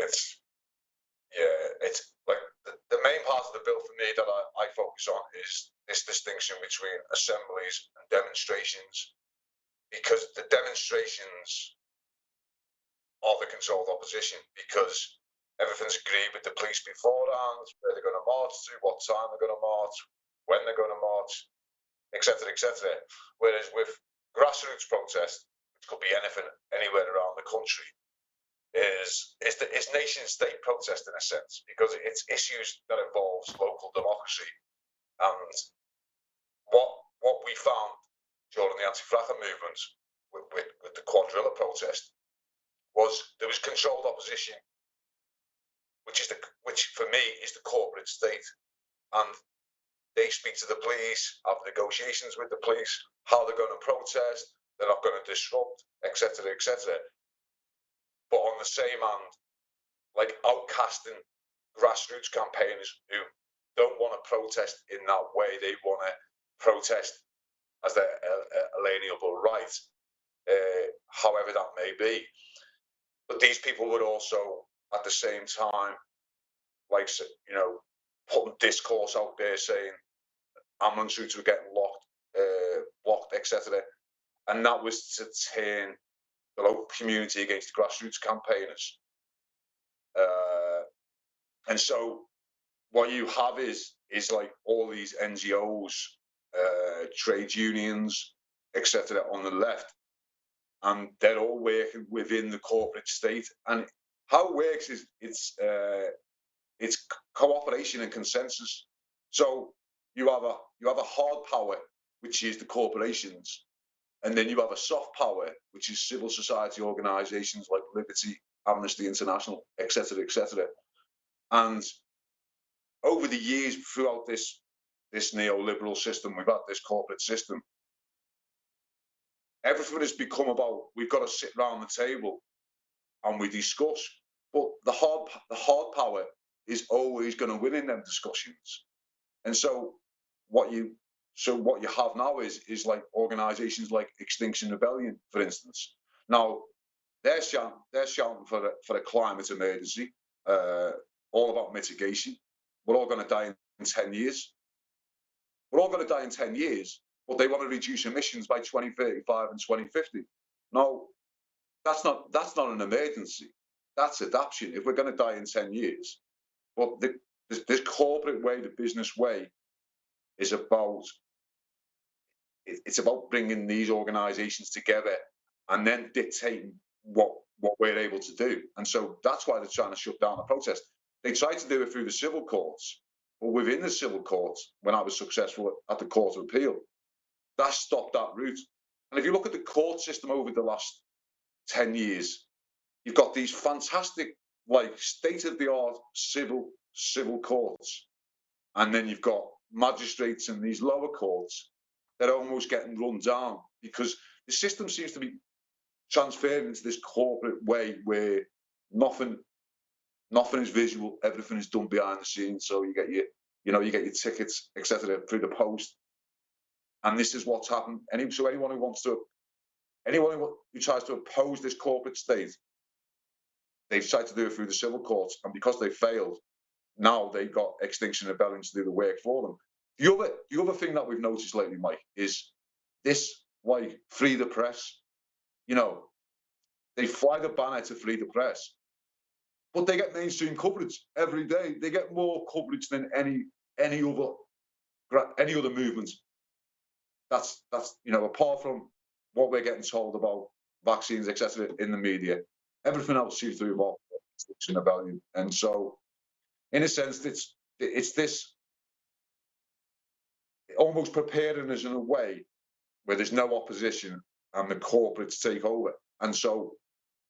it's it's like the main part of the bill for me that I focus on is this distinction between assemblies and demonstrations, because the demonstrations are the controlled opposition, because everything's agreed with the police beforehand, where they're going to march to, what time they're going to march, when they're going to march, etc., etc. Whereas with grassroots protest, which could be anything, anywhere around the country, is nation state protest in a sense, because it's issues that involves local democracy. And what we found during the anti-fracking movement with the quadrilla protest was there was controlled opposition, which for me is the corporate state, and they speak to the police, have negotiations with the police, how they're going to protest, they're not going to disrupt, etc., etc. But on the same hand, like outcasting grassroots campaigners who don't want to protest in that way, they want to protest as their alienable right, however that may be. But these people would also, at the same time, like, you know, putting discourse out there saying ambulance routes were getting blocked, etc. And that was to turn the local community against the grassroots campaigners. And so what you have is like all these NGOs, trade unions, etc. on the left, and they're all working within the corporate state. And how it works is it's cooperation and consensus. So you have a hard power, which is the corporations, and then you have a soft power, which is civil society organisations like Liberty, Amnesty International, etc., etc. And over the years, throughout this neoliberal system, we've had this corporate system. Everything has become about, we've got to sit around the table and we discuss. But the hard power is always going to win in them discussions. And so what you have now is like organisations like Extinction Rebellion, for instance. Now they're shouting for a climate emergency, all about mitigation. We're all going to die in 10 years. We're all going to die in 10 years, but they want to reduce emissions by 2035 and 2050. Now, that's not an emergency. That's adaptation. If we're going to die in 10 years, but this corporate way, the business way, is about bringing these organisations together and then dictating what we're able to do. And so that's why they're trying to shut down the protest. They tried to do it through the civil courts, but within the civil courts, when I was successful at the Court of Appeal, that stopped that route. And if you look at the court system over the last 10 years, you've got these fantastic, like, state-of-the-art civil courts, and then you've got magistrates in these lower courts that are almost getting run down because the system seems to be transferred into this corporate way where nothing is visual, everything is done behind the scenes. So you get your tickets, etc., through the post, and this is what's happened. So anyone who tries to oppose this corporate state, they've tried to do it through the civil courts, and because they failed, now they've got Extinction Rebellion to do the work for them. The other thing that we've noticed lately, Mike, is this, like, free the press. You know, they fly the banner to free the press, but they get mainstream coverage every day. They get more coverage than any other movement. That's apart from what we're getting told about vaccines, etc., in the media, everything else seems to be about Extinction Rebellion. And so, in a sense, it's this almost preparing us in a way where there's no opposition and the corporates take over. And so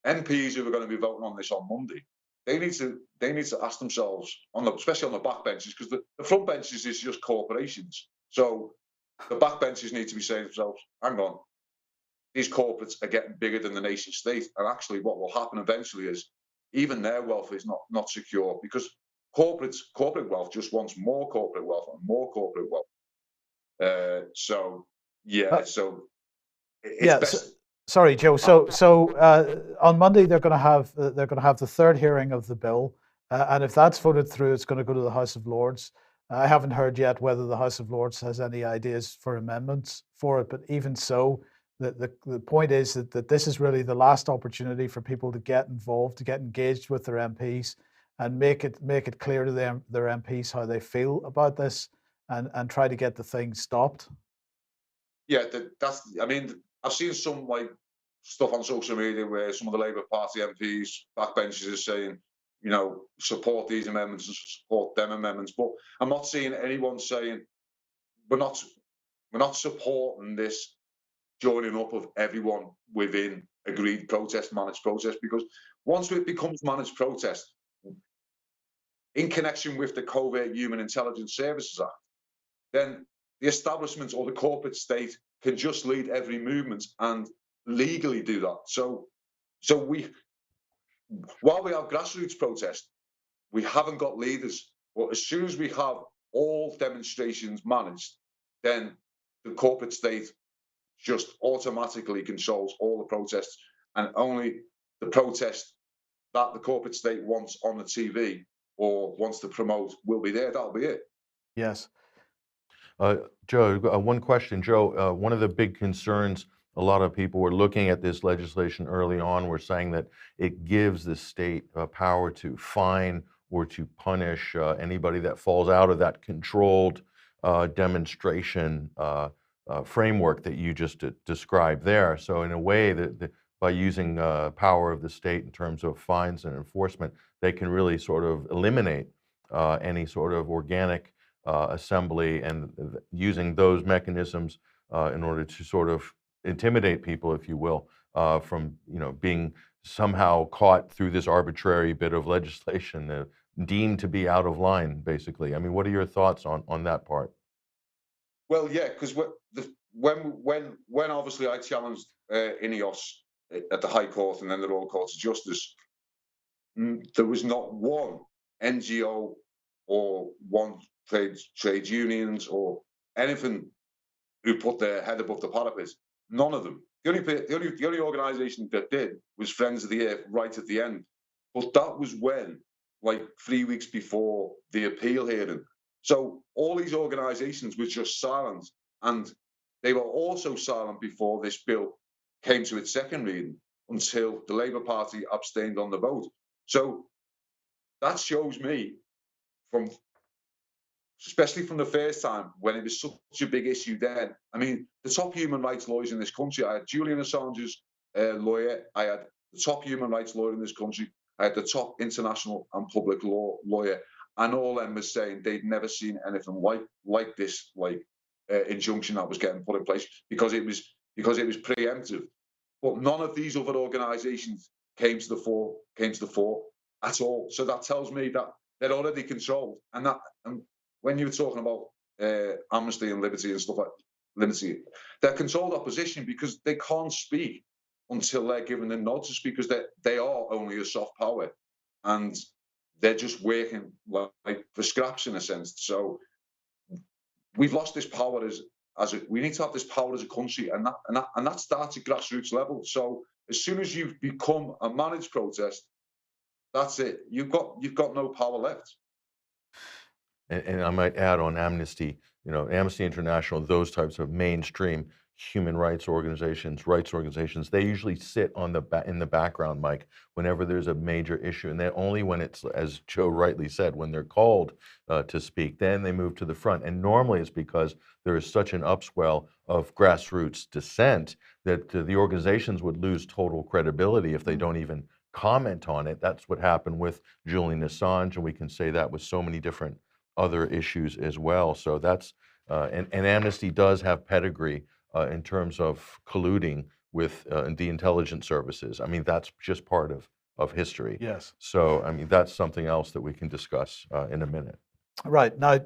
MPs who are going to be voting on this on Monday, they need to ask themselves, especially on the backbenches, because the front benches is just corporations. So the backbenches need to be saying to themselves, hang on, these corporates are getting bigger than the nation state. And actually what will happen eventually is even their wealth is not secure, because corporate wealth just wants more corporate wealth and more corporate wealth. So it's best. Sorry, Joe. On Monday they're going to have the third hearing of the bill, and if that's voted through, it's going to go to the House of Lords. I haven't heard yet whether the House of Lords has any ideas for amendments for it, but even so, the point is that this is really the last opportunity for people to get involved, to get engaged with their MPs, and make it clear to them their MPs how they feel about this, and try to get the thing stopped. Yeah, that's. I mean, I've seen some like stuff on social media where some of the Labour Party MPs, backbenchers, are saying, support these amendments and support them amendments. But I'm not seeing anyone saying we're not we're not supporting this joining up of everyone within agreed protest, managed protest, because once it becomes managed protest, in connection with the Covert Human Intelligence Services Act, then the establishment or the corporate state can just lead every movement and legally do that. So while we have grassroots protest, we haven't got leaders. But as soon as we have all demonstrations managed, then the corporate state just automatically controls all the protests, and only the protest that the corporate state wants on the TV or wants to promote will be there. That'll be it. Yes. Joe, one question. Joe, one of the big concerns, a lot of people were looking at this legislation early on, were saying that it gives the state power to fine or to punish anybody that falls out of that controlled demonstration framework that you just described there. So in a way, by using power of the state in terms of fines and enforcement, they can really sort of eliminate any sort of organic assembly, and using those mechanisms in order to sort of intimidate people, if you will, from being somehow caught through this arbitrary bit of legislation, deemed to be out of line, basically. I mean, what are your thoughts on that part? Well, yeah, because when obviously I challenged INEOS at the High Court and then the Royal Court of Justice, there was not one NGO or one trade unions or anything who put their head above the parapet. None of them. The only organisation that did was Friends of the Earth right at the end. But that was when, like 3 weeks before the appeal hearing. So all these organisations were just silent, and they were also silent before this bill came to its second reading until the Labour Party abstained on the vote. So that shows me, especially from the first time when it was such a big issue then. I mean, the top human rights lawyers in this country, I had Julian Assange's lawyer, I had the top human rights lawyer in this country, I had the top international and public law lawyer, and all of them were saying they'd never seen anything like this, injunction that was getting put in place, because it was preemptive. But none of these other organisations came to the fore at all. So that tells me that they're already controlled, and when you were talking about amnesty and liberty and stuff like liberty, they're controlled opposition because they can't speak until they're given the nod to speak, because they are only a soft power, and they're just working like for scraps in a sense. So we've lost this power we need to have this power as a country, and that starts at grassroots level. So as soon as you've become a managed protest, that's it. You've got no power left. And I might add on Amnesty, Amnesty International, those types of mainstream human rights organizations, they usually sit in the background, Mike, whenever there's a major issue. And then only when it's, as Joe rightly said, when they're called to speak, then they move to the front. And normally it's because there is such an upswell of grassroots dissent that the organizations would lose total credibility if they don't even comment on it. That's what happened with Julian Assange, and we can say that with so many different other issues as well. So that's, and Amnesty does have pedigree in terms of colluding with the intelligence services. I mean, that's just part of history. Yes. So, I mean, that's something else that we can discuss in a minute. Right. Now,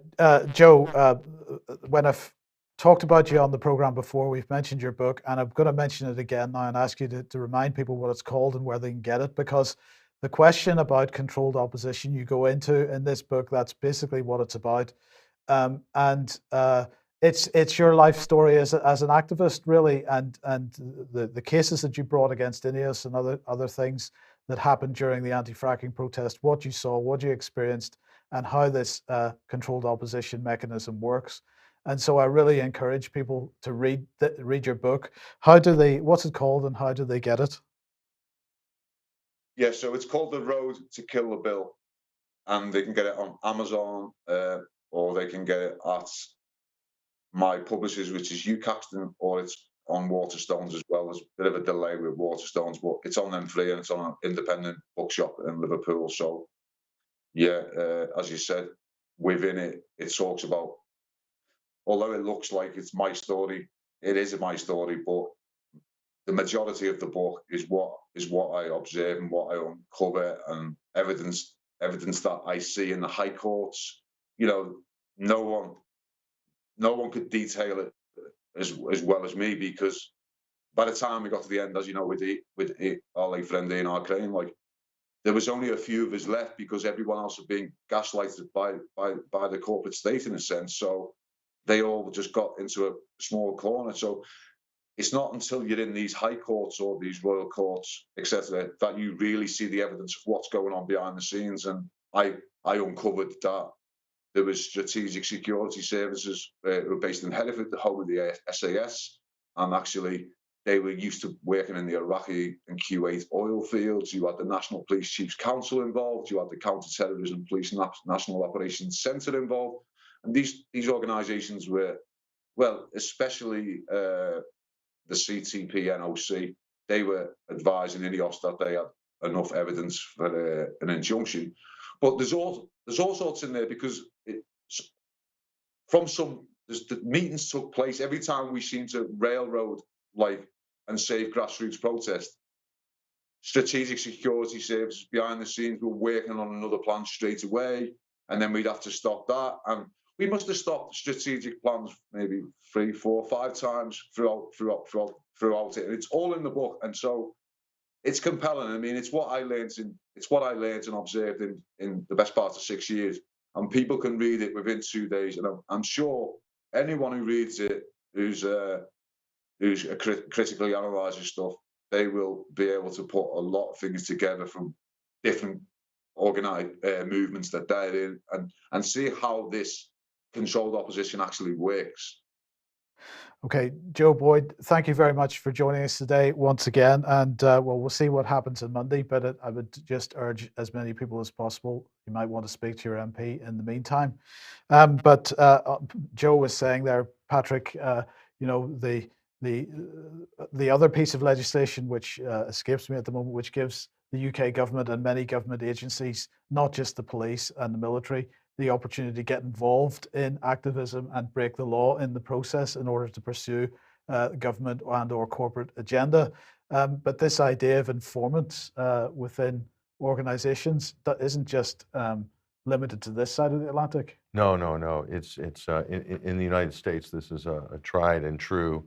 Joe, when I've talked about you on the program before, we've mentioned your book, and I'm going to mention it again now and ask you to remind people what it's called and where they can get it, because the question about controlled opposition you go into in this book, that's basically what it's about. And it's your life story as an activist, really, and the cases that you brought against INEOS and other things that happened during the anti-fracking protest, what you saw, what you experienced, and how this controlled opposition mechanism works. And so I really encourage people to read your book. What's it called, and how do they get it? Yeah, so it's called The Road to Kill the Bill, and they can get it on Amazon, or they can get it at my publishers, which is UCaxton, or it's on Waterstones as well. There's a bit of a delay with Waterstones, but it's on them free, and it's on an independent bookshop in Liverpool. So yeah, as you said, within it, it talks about, although it looks like it's my story, it isn't my story, but the majority of the book is what I observe and what I uncover, and evidence that I see in the high courts. You know, no one could detail it as well as me, because by the time we got to the end, as you know, with our late friend Ian Arcane, like, there was only a few of us left because everyone else had been gaslighted by the corporate state, in a sense. So they all just got into a small corner. So it's not until you're in these high courts or these royal courts, etc., that you really see the evidence of what's going on behind the scenes. And I uncovered that there was strategic security services who were based in Hereford, the home of the SAS, and actually they were used to working in the Iraqi and Kuwait oil fields. You had the National Police Chiefs Council involved. You had the Counter-Terrorism Police National Operations Centre involved. And these organisations were, well, especially the CTP NOC, they were advising INEOS that they had enough evidence for an injunction. But there's all sorts in there, because the meetings took place every time we seemed to railroad and save grassroots protest. Strategic security services behind the scenes were working on another plan straight away, and then we'd have to stop that. And we must have stopped strategic plans maybe 3, 4, 5 times throughout it. And it's all in the book, and so it's compelling. I mean, it's what I learned and observed in the best part of 6 years. And people can read it within 2 days. And I'm sure anyone who reads it, who's critically analyzes stuff, they will be able to put a lot of things together from different organized movements that they're in, and see how this controlled opposition actually works. Okay, Joe Boyd, thank you very much for joining us today once again. And we'll see what happens on Monday, but I would just urge as many people as possible. You might want to speak to your MP in the meantime. But Joe was saying there, Patrick, the other piece of legislation which escapes me at the moment, which gives the UK government and many government agencies, not just the police and the military, the opportunity to get involved in activism and break the law in the process in order to pursue government and or corporate agenda. But this idea of informants within organizations, that isn't just limited to this side of the Atlantic. No. It's in the United States. This is a tried and true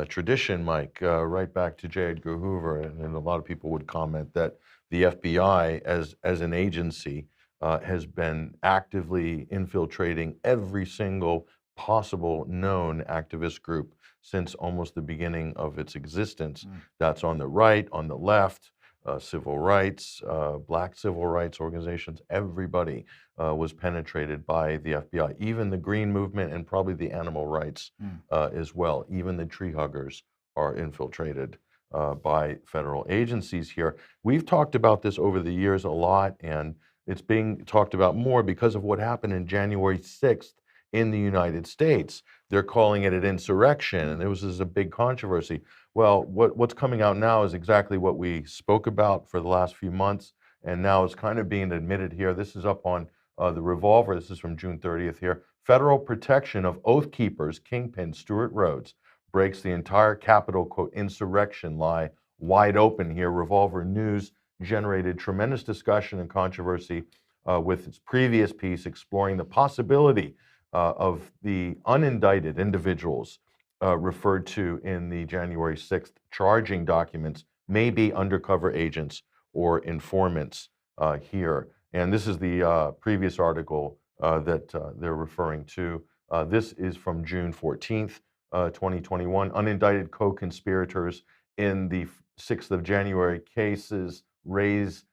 tradition, Mike, right back to J. Edgar Hoover. And a lot of people would comment that the FBI as an agency has been actively infiltrating every single possible known activist group since almost the beginning of its existence. That's on the right, on the left, civil rights, black civil rights organizations, everybody was penetrated by the FBI, even the Green Movement and probably the animal rights as well. Even the tree huggers are infiltrated by federal agencies here. We've talked about this over the years a lot, and it's being talked about more because of what happened in January 6th in the United States. They're calling it an insurrection, and there was a big controversy. Well, what's coming out now is exactly what we spoke about for the last few months, and now it's kind of being admitted here. This is up on the Revolver. This is from June 30th here. Federal protection of Oath Keepers Kingpin Stewart Rhodes breaks the entire Capitol, quote, insurrection lie wide open here. Revolver News generated tremendous discussion and controversy with its previous piece exploring the possibility of the unindicted individuals referred to in the January 6th charging documents may be undercover agents or informants here. And this is the previous article that they're referring to. This is from June 14th, 2021. Unindicted co-conspirators in the 6th of January cases raise